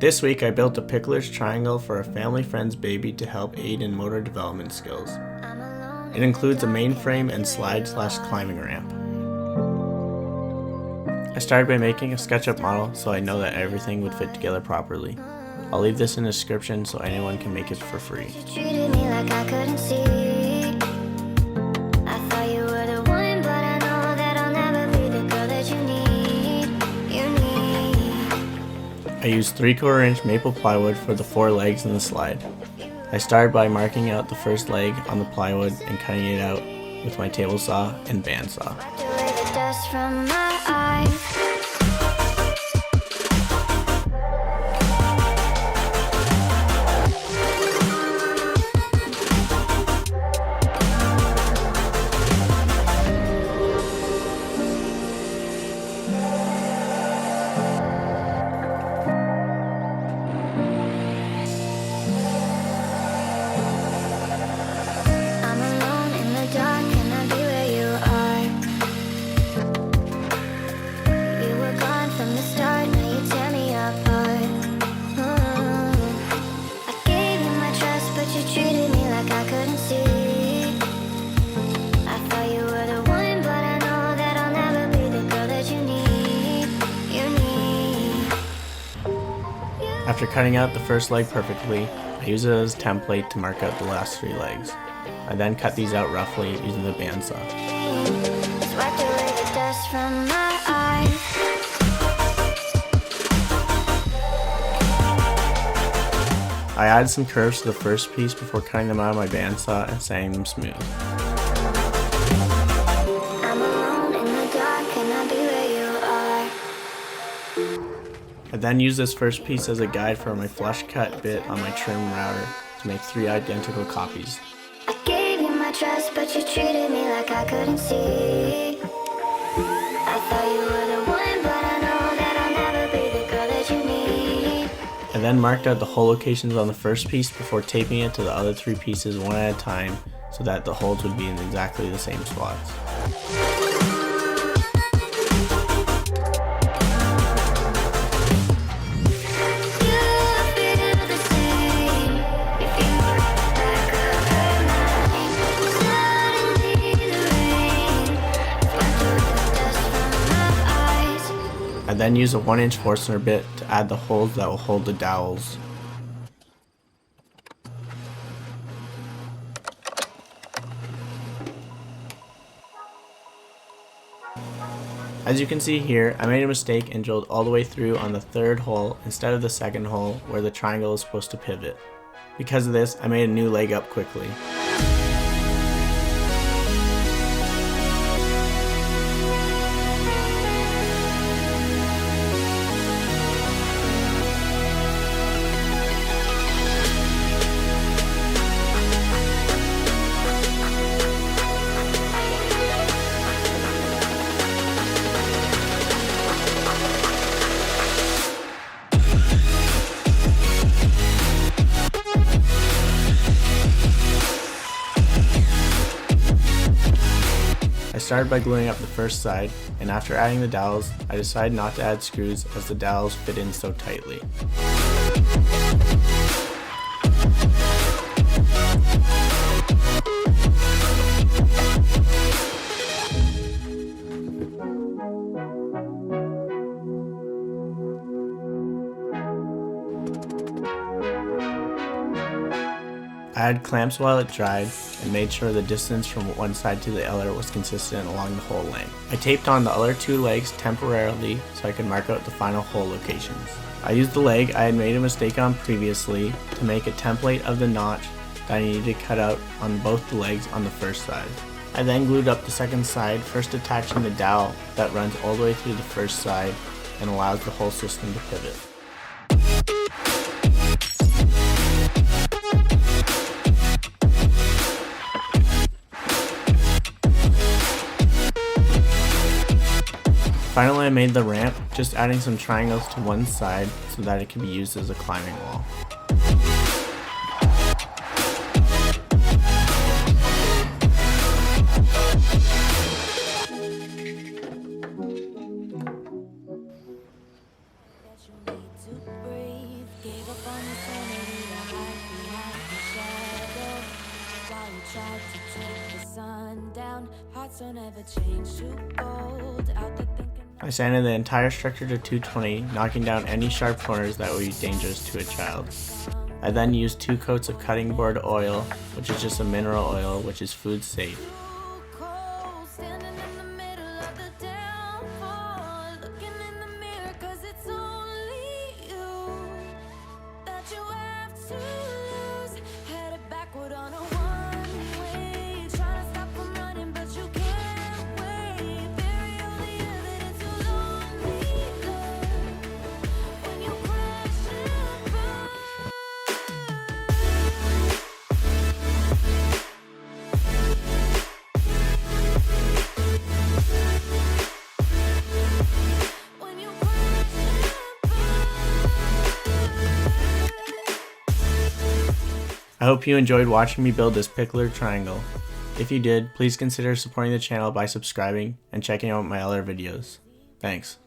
This week I built a Pikler's triangle for a family friend's baby to help aid in motor development skills. It includes a mainframe and slide/climbing ramp. I started by making a SketckUp model so I know that everything would fit together properly. I'll leave this in the description so anyone can make it for free. I used 3/4 inch maple plywood for the 4 legs in the slide. I started by marking out the first leg on the plywood and cutting it out with my table saw and bandsaw. After cutting out the first leg perfectly, I use it as a template to mark out the last 3 legs. I then cut these out roughly using the bandsaw. I added some curves to the first piece before cutting them out of my bandsaw and sanding them smooth. I then used this first piece as a guide for my flush cut bit on my trim router to make 3 identical copies. I gave you my trust, but you treated me like I couldn't see. I thought you were the one, but I know that I'll never be the girl that you need. I then marked out the hole locations on the first piece before taping it to the other 3 pieces one at a time so that the holes would be in exactly the same spots. I then use a 1-inch Forstner bit to add the holes that will hold the dowels. As you can see here, I made a mistake and drilled all the way through on the 3rd hole instead of the 2nd hole where the triangle is supposed to pivot. Because of this, I made a new leg up quickly. I started by gluing up the first side, and after adding the dowels, I decided not to add screws as the dowels fit in so tightly. I added clamps while it dried and made sure the distance from one side to the other was consistent along the whole length. I taped on the other 2 legs temporarily so I could mark out the final hole locations. I used the leg I had made a mistake on previously to make a template of the notch that I needed to cut out on both the legs on the first side. I then glued up the second side, first attaching the dowel that runs all the way through the first side and allows the whole system to pivot. Finally, I made the ramp, just adding some triangles to one side so that it can be used as a climbing wall. I sanded the entire structure to 220, knocking down any sharp corners that would be dangerous to a child. I then used 2 coats of cutting board oil, which is just a mineral oil, which is food safe. I hope you enjoyed watching me build this Pikler triangle. If you did, please consider supporting the channel by subscribing and checking out my other videos. Thanks.